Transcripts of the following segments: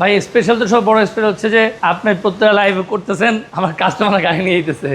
ভাই স্পেশাল তো সব বড় স্পেশাল হচ্ছে যে আপনি প্রত্যেক লাইভ করতেছেন, আমার কাস্টমার গাড়ি নিয়ে যেতেছে,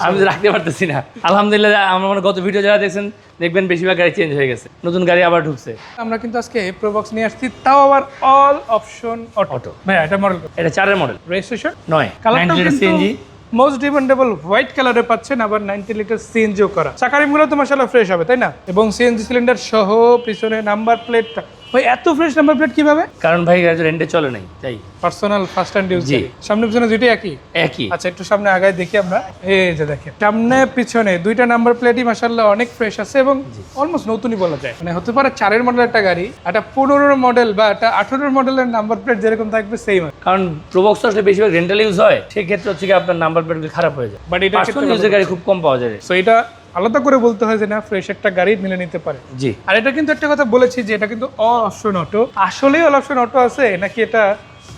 আমি তো রাখতে পারতেছি না। আলহামদুলিল্লাহ আমার মানে গত ভিডিও যারা দেখছেন দেখবেন বেশিরভাগ গাড়ি চেঞ্জ হয়ে গেছে, নতুন গাড়ি আবার ঢুকছে। আমরা কিন্তু আজকে প্রোবক্স নিয়ে আসছি, তাও আবার অল অপশন অটো। ভাই এটা মডেল এটা 4 এর মডেল, রেজিস্ট্রেশন 9 কালারটা 90 কিন্তু সিএনজি, মোস্ট ডিমান্ডেবল হোয়াইট কালারে পাচ্ছেন, আবার 90 লিটার সিএনজিও করা। চাকারিমগুলো তো মাশাআল্লাহ ফ্রেশ হবে, তাই না? এবং সিএনজি সিলিন্ডার সহ পিছনে নাম্বার প্লেটটা, ভাই এত ফ্রেশ নাম্বার প্লেট কিভাবে? কারণ ভাই গাড়ি রেন্টে চলে নাই তাই। Personal first hand use. জি। সামনে পিছনে দুইটাই একই? একই। আচ্ছা একটু সামনে আগায় দেখি আমরা। এই যে দেখেন সামনে পিছনে দুইটা নাম্বার প্লেটই মাশাআল্লাহ অনেক ফ্রেশ আছে এবং অলমোস্ট নতুনই বলা যায়। মানে হতে পারে 4 এর মডেল একটা গাড়ি, একটা 15 মডেল বা একটা 18 মডেলের নাম্বার প্লেট যেরকম থাকবে সেম। কারণ প্রোবক্স আসলে বেশিরভাগ রেন্টাল ইউজ হয়, সেই ক্ষেত্রে হচ্ছে কি আপনার নাম্বার প্লেটগুলো খারাপ হয়ে যায়, বাট এটা পার্সোনাল ইউজের গাড়ি খুব কম পাওয়া যায়। সো এটা আলাদা করে বলতে হয় যে না ফ্রেশ একটা গাড়ি মিলে নিতে পারে। জি। আর এটা কিন্তু একটা কথা বলেছি যে এটা কিন্তু অল অপশন অটো। আসলেই অল অপশন অটো আছে নাকি এটা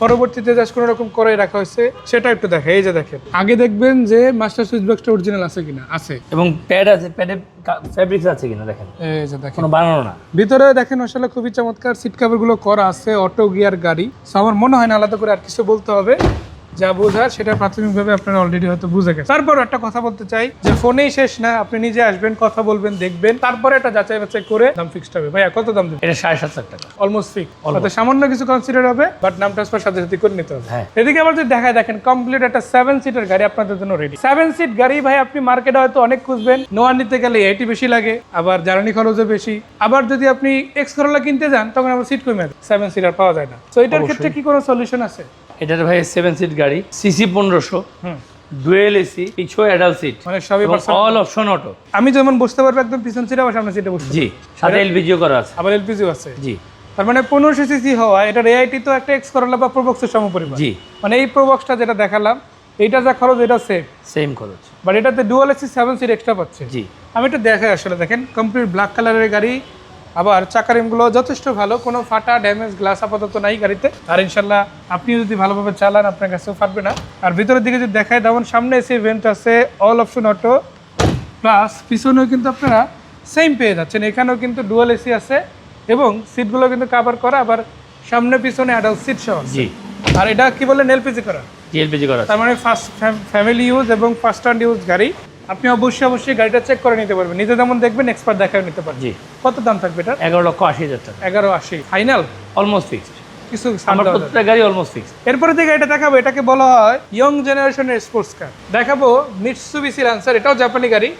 পরবর্তীতে জাস্ট কোনো রকম করে রাখা হয়েছে সেটা একটু দেখা। এই যে দেখেন আগে দেখবেন যে মাস্টার সুইচ বক্সটা অরিজিনাল আছে কিনা, আছে, এবং প্যাড আছে, প্যাডে ফেব্রিক্স আছে কিনা দেখেন, এই যে দেখেন কোনো বানানো না। ভিতরে দেখেন আসলে খুবই চমৎকার সিট কভার গুলো করা আছে, অটো গিয়ার গাড়ি। সো আমার মনে হয় না আলাদা করে আর কিছু বলতে হবে, যা বোঝার সেটা প্রাথমিকভাবে আপনারা অলরেডি হয়তো বুঝে গেছেন। তারপর একটা কথা বলতে চাই যে ফোনেই শেষ না, আপনি নিজে আসবেন, কথা বলবেন, দেখবেন, তারপরে এটা যাচাই বাছাই করে দাম ফিক্সড হবে। ভাইয়া কত দাম দেবেন? এটা 7.5 লাখ টাকা। অলমোস্ট ফিক্স, অর্থাৎ সামান্য কিছু কনসিডার হবে, বাট নাম ট্রান্সফার সাথে সাথে করে নিতে হবে। হ্যাঁ। এদিকে আবার যদি দেখায় দেখেন কমপ্লিট একটা 7 সিটার গাড়ি আপনাদের জন্য রেডি। 7 সিট গাড়ি ভাই আপনি মার্কেটে হয়তো অনেক খুঁজবেন, নোয়া নিতে গেলে এটি বেশি লাগে, আবার জ্বালানি খরচও বেশি, আবার যদি আপনি এক্স করোলা কিনতে যান তখন আবার সিট কমে যায়, 7 সিটার পাওয়া যায় না। তো এটার ক্ষেত্রে কি কোনো সলিউশন আছে? এটার ভাই 7 সিট গাড়ি, সিসি 1500, ডুয়েল এসি, পিছু অ্যাডাল্ট সিট, মানে সবই অল অপশন অটো। আমি যেমন বসতে পারবো একদম পিছন সিটে, আবার সামনে সিটে বসতে, জি, সাথে এলপিজিও করা আছে। আবার এলপিজিও আছে। জি। তার মানে 1500 সিসি হওয়া এটা এআইটি তো একটা এক্স করোলা বা প্রোবক্সের সমপরিমাণ। জি। মানে এই প্রোবক্সটা যেটা দেখালাম এইটা যা খরচ এটা সেম খরচ, বাট এটাতে ডুয়াল এসি 7 সিট এক্সট্রা পাচ্ছে। জি। আমি এটা দেখাই আসলে দেখেন কমপ্লিট ব্ল্যাক কালারের গাড়ি, আবার চাকা রিমগুলো যথেষ্ট ভালো, কোনো ফাটা ড্যামেজ গ্লাস আপাতত নাই গাড়িতে। আর ইনশাল্লাহ আপনি যদি ভালোভাবে চালান আপনার কাছেও ফাটবে না। আর ভিতরের দিকে যদি দেখায় যেমন সামনে এসি ভেন্ট আছে, অল অপশন অটো, প্লাস পিছনেও কিন্তু আপনারা সেম পেয়ে যাচ্ছেন, এখানেও কিন্তু ডুয়াল এসি আছে এবং সিটগুলো কিন্তু কভার করা, আবার সামনে পিছনে অ্যাডাল্ট সিট সহ। জি। আর এটা কি বলেন এলপিজি করা, এলপিজি করা আছে। তার মানে ফার্স্ট ফ্যামিলি ইউজ এবং ফার্স্ট হ্যান্ড ইউজ গাড়ি। আপনি অবশ্যই গাড়িটা চেক করে নিতে পারবেন, নিজে যেমন দেখবেন এক্সপার্ট দেখাও নিতে পারবেন। জি। কত দাম থাকবে এটা? 11,80,000 টাকা। 1180 ফাইনাল, অলমোস্ট ফিক্সড। কিছু আমার প্রত্যেকটা গাড়ি অলমোস্ট ফিক্সড। এরপরে থেকে এটা দেখাবো, এটাকে বলা হয় ইয়ং জেনারেশনের স্পোর্টস কার। দেখাবো মিৎসুবিশি ল্যান্সার, এটাও জাপানি গাড়ি,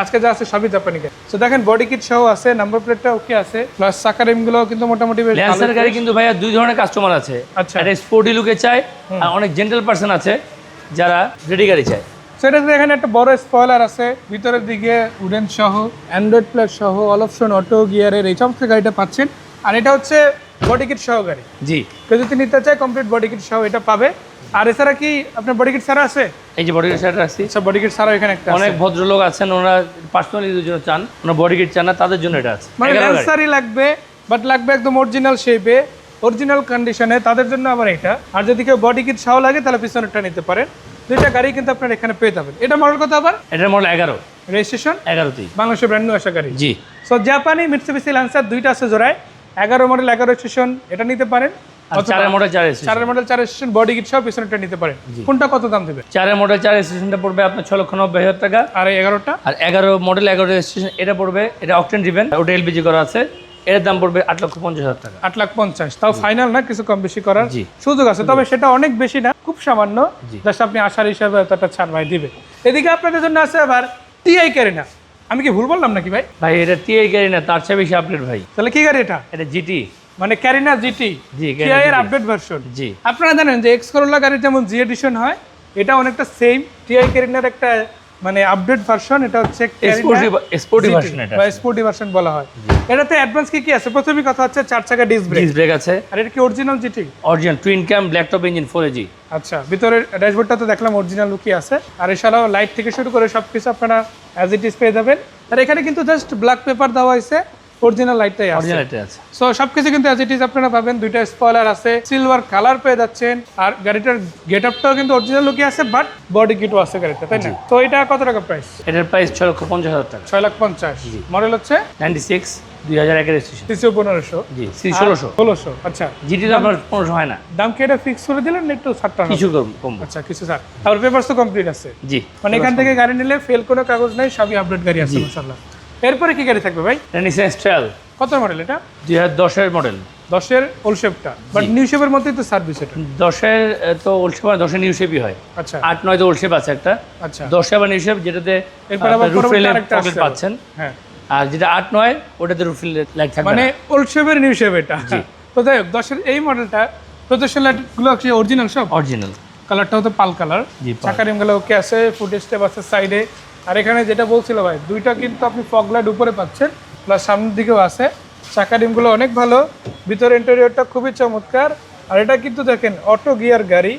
আজকে যা আছে সবই জাপানি গাড়ি। তো দেখেন বডি কিট সহ আছে, নাম্বার প্লেটটা ওকে আছে, প্লাস চাকা রিমগুলো কিন্তু মোটামুটি বেশ ভালো। ল্যান্সার গাড়ি কিন্তু ভাইয়া দুই ধরনের কাস্টমার আছে। আচ্ছা। একটা স্পোর্টি লুকে চায়, আর অনেক জেন্টল পারসন আছে যারা রেডি গাড়ি চায়। সেটাতে এখানে একটা বড় স্পয়লার আছে, ভিতরের দিকে উডেন সহ, অ্যান্ড্রয়েড প্লেট সহ, অল অপশন অটো গিয়ারের এই সমস্ত গাড়িটা পাচ্ছেন। আর এটা হচ্ছে বডি কিট সহ গাড়ি। জি। কেউ যদি নিতে চায় কমপ্লিট বডি কিট সহ এটা পাবে। আর এছাড়া কি আপনার বডি কিট ছাড়া আছে? এই যে বডি কিট ছাড়া রাখছি। আচ্ছা বডি কিট ছাড়া এখানে একটা অনেক ভদ্রলোক আছেন, ওনারা পার্সোনালি ইউজের জন্য চান, ওনারা বডি কিট চান না, তাদের জন্য এটা আছে। মানে ল্যান্সারই লাগবে, বাট লাগবে একদম অরিজিনাল শেপে, অরিজিনাল কন্ডিশনে, তাদের জন্য আবার এটা। আর যদি কেউ বডি কিট সহ লাগে তাহলে পিছনেরটা নিতে পারেন। দুইটা গাড়ি কিন্তু আপনারা এখানে পেয়ে যাবেন। এটা মডেল কত আবার? এটার মডেল 11, রেজিস্ট্রেশন 11তেই বাংলাদেশের ব্র্যান্ড নিউ আসা গাড়ি। জি। সো জাপানি মিৎসুবিশি ল্যান্সার দুইটা আছে জোড়ায়, 11 মডেল 11 রেজিস্ট্রেশন, এটা নিতে পারেন। আর 4 model 4 AC. 4 model 4 registration body kit সহ পিছনেরটা নিতে পারেন। কোনটা কত দাম দেবে? 4 মডেল 4 রেজিস্ট্রেশনটা পড়বে আপনার 6,90,000 টাকা। আর 11টা? আর 11 মডেল 11 রেজিস্ট্রেশন এটা পড়বে, এটা অকটেন ড্রিভেন, ওটা এলপিজি করা আছে, এর দাম পড়বে 8,50,000 টাকা। 8,50,000, তাও ফাইনাল না, কিছু কম বেশি করার জি। সুযোগ আছে, তবে সেটা অনেক বেশি না, খুব সামান্য, জি। জাস্ট আপনি আসার হিসাবে একটা ছাড় ভাই দিবে। এদিকে আপনাদের জন্য আছে আবার টিআই ক্যারিনা। আমি কি ভুল বললাম নাকি ভাই? ভাই এটা টিআই গাড়ি না, তার চেয়ে বেশি আপডেট ভাই। তাহলে কি গাড়ি এটা? এটা জিটি, মানে ক্যারিনা জিটি, জি, টিআই এর GT আপডেট ভার্সন। জি। আপনারা জানেন যে এক্স করোলা গাড়ির যেমন জি এডিশন হয়, এটা অনেকটা সেম টিআই ক্যারিনার একটা মানে আপডেট ভার্সন। এটা হচ্ছে স্পোর্টি ভার্সন, এটা বা স্পোর্টি ভার্সন বলা হয়। এটাতে অ্যাডভান্স কি আছে? প্রথমেই কথা হচ্ছে 4 চাকা ডিস্ক ব্রেক। ডিস্ক ব্রেক আছে। আর এটা কি অরিজিনাল জিটি? অরিজিনাল টুইন ক্যাম ব্ল্যাক টপ ইঞ্জিন 4AG। আচ্ছা, ভিতরের ড্যাশবোর্ডটা তো দেখলাম অরিজিনাল লুকই আছে। আর এছাড়াও লাইট থেকে শুরু করে সবকিছু আপনারা অ্যাজ ইট ইজ পেয়ে যাবেন। আর এখানে কিন্তু জাস্ট ব্ল্যাক পেপার দেওয়া হয়েছে, অরিজিনাল লাইটটাই আছে। অরিজিনাল এটা আছে। সো সবকিছু কিন্তু অ্যাজ ইট ইজ আপনারা পাবেন। দুইটা স্পয়লার আছে, সিলভার কালার পেয়ে যাচ্ছেন। আর গাড়িটার গেটআপটাও কিন্তু অরিজিনাল লুকই আছে, বাট বডি কিটও আছে গাড়িটা, তাই না? তো এটা কত টাকা প্রাইস? এটার প্রাইস 6,50,000 টাকা। 6,50,000। মডেল হচ্ছে 96, 2001 এর রেজিস্ট্রেশন। সিসিও 1500, জি, 1600। 1600, আচ্ছা। জিটি তো আপনার 1500 হয় না, দাম কি এটা ফিক্স করে দিলেন না একটু ছাড়টা? কিছু কম। আচ্ছা, কিছু ছাড়। আর পেপারস তো কমপ্লিট আছে, জি, মানে এখান থেকে গাড়ি নিলে ফেল কোনো কাগজ নাই, সবই আপডেট গাড়ি আছে মাশাআল্লাহ। এরপরে কি গাড়ি থাকবে ভাই? নিসান স্টাইল কত মডেল এটা? 2010 এর মডেল। 10-এর ওল্ড শেপটা, বাট নিউ শেপের মধ্যেই তো সার্ভিস এটা। 10-এর তো ওল্ড শেপ, 10-এর নিউ শেপই হয়। আচ্ছা 8-9 তো ওল্ড শেপ আছে একটা, আচ্ছা। 10 আবার নিউ শেপ, যেটাতে এরপর আবার রুফেল আরেকটা পকেট আসছে পাচ্ছেন। হ্যাঁ, আর যেটা 8-9 ওটাতে রুফেল লাইট থাকবে মানে না। ওল্ড শেপের নিউ শেপ এটা। তো যাই হোক, 10-এর এই মডেলটা প্রদর্শন লাইটগুলো কি অরিজিনাল সব? অরিজিনাল। কালারটাও তো পাল কালার, জি, পাল। চাকা রিমগুলো ওকে আছে, ফুট স্টেপ আছে সাইডে। আর এখানে যেটা বলছিল ভাই, দুইটা কিন্তু আপনি ফগ লাইট উপরে পাচ্ছেন, প্লাস সামনের দিকেও আছে। চাকা রিমগুলো অনেক ভালো, ভিতরে ইন্টেরিয়রটা খুবই চমৎকার। আর এটা কিন্তু দেখেন অটো গিয়ার গাড়ি,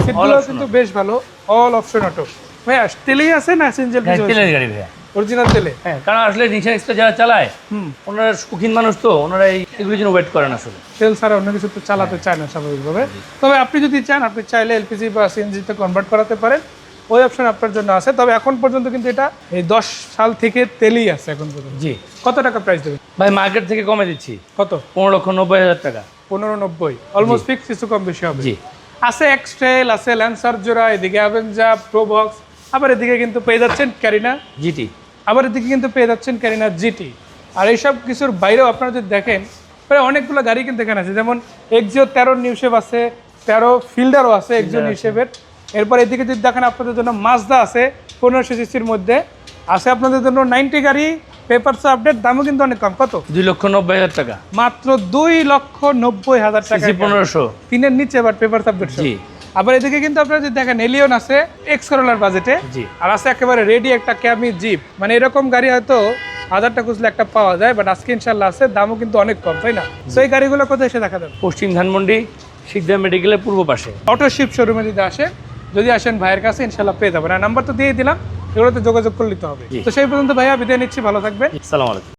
সিটগুলো কিন্তু বেশ ভালো, অল অপশন অটো। ভাইয়া তেলেই আছে না সিনজেল? তেলের গাড়ি ভাইয়া, অরিজিনাল তেলে। হ্যাঁ, কারণ আসলে নিসান এক্সপ্রেস যারা চালায় ওনারা শৌখিন মানুষ, তো ওনারা এগুলোর জন্য ওয়েট করেন আসলে। তেল ছাড়া অন্য কিছু তো চালাতে চায় না স্বাভাবিকভাবে। তবে আপনি যদি চান, আপনি চাইলে এলপিজি বা সিএনজিতে কনভার্ট করাতে পারেন, ওই অপশন আপনার জন্য আছে। তবে এখন পর্যন্ত কিন্তু এটা এই 10 সাল থেকে তেলেই আছে এখন পর্যন্ত। জি। কত টাকা প্রাইস দেবেন ভাই মার্কেট থেকে কমে দিচ্ছি। কত? 15,90,000 টাকা। 1590, অলমোস্ট ফিক্স, কিছু কম বেশি হবে। জি। আছে এক্সট্রেল, আছে ল্যান্সার জোড়া, এদিকে অ্যাভেঞ্জার প্রোবক্স, আবার এদিকে কিন্তু পেয়ে যাচ্ছেন ক্যারিনা, জিটি। আবার এদিকে কিন্তু পেয়ে যাচ্ছেন ক্যারিনা জিটি। আর এইসব কিছুর বাইরেও আপনারা যদি দেখেন, প্রায় অনেকগুলো গাড়ি কিন্তু এখানে আছে, যেমন এক্সিও 13 নিউ শেপ আছে, 13 ফিল্ডারও আছে এক্সিও নিউ শেপের। এরপর এদিকে যদি দেখেন, আপনাদের জন্য মাজদা আছে 1500 সিসির মধ্যে আছে, আপনাদের জন্য 90 গাড়ি, পেপারস আপডেট, দামও কিন্তু অনেক কম। কত? 2,90,000 টাকা। মাত্র 2,90,000 টাকা। সিসি 1500। 3-এর নিচে আবার পেপারস আপডেট। জি। আবার এদিকে কিন্তু আপনারা যদি দেখেন, এলিয়ন আছে এক্স করোলার বাজেটে, জি। আর আছে একেবারে রেডি একটা ক্যামি জিপ। মানে এরকম গাড়ি হয়তো 1000 টাকা খুঁজলে একটা পাওয়া যায়, বাট আজকে ইনশাল্লাহ আছে, দামও কিন্তু অনেক কম, তাই না? তো এই গাড়িগুলো কোথায় এসে দেখা যাবে? পশ্চিম ধানমন্ডি শিকদার মেডিকেলের পূর্ব পাশে অটো শিপ শোরুমে যদি আসেন, যদি আসেন ভাইয়ের কাছে, ইনশাল্লাহ পেয়ে যাবেন। আর নাম্বার তো দিয়ে দিলাম, এগুলোতে যোগাযোগ করলে তো হবে। জি। তো সেই পর্যন্ত ভাইয়া বিদায় নিচ্ছি, ভালো থাকবেন। আসসালামু আলাইকুম।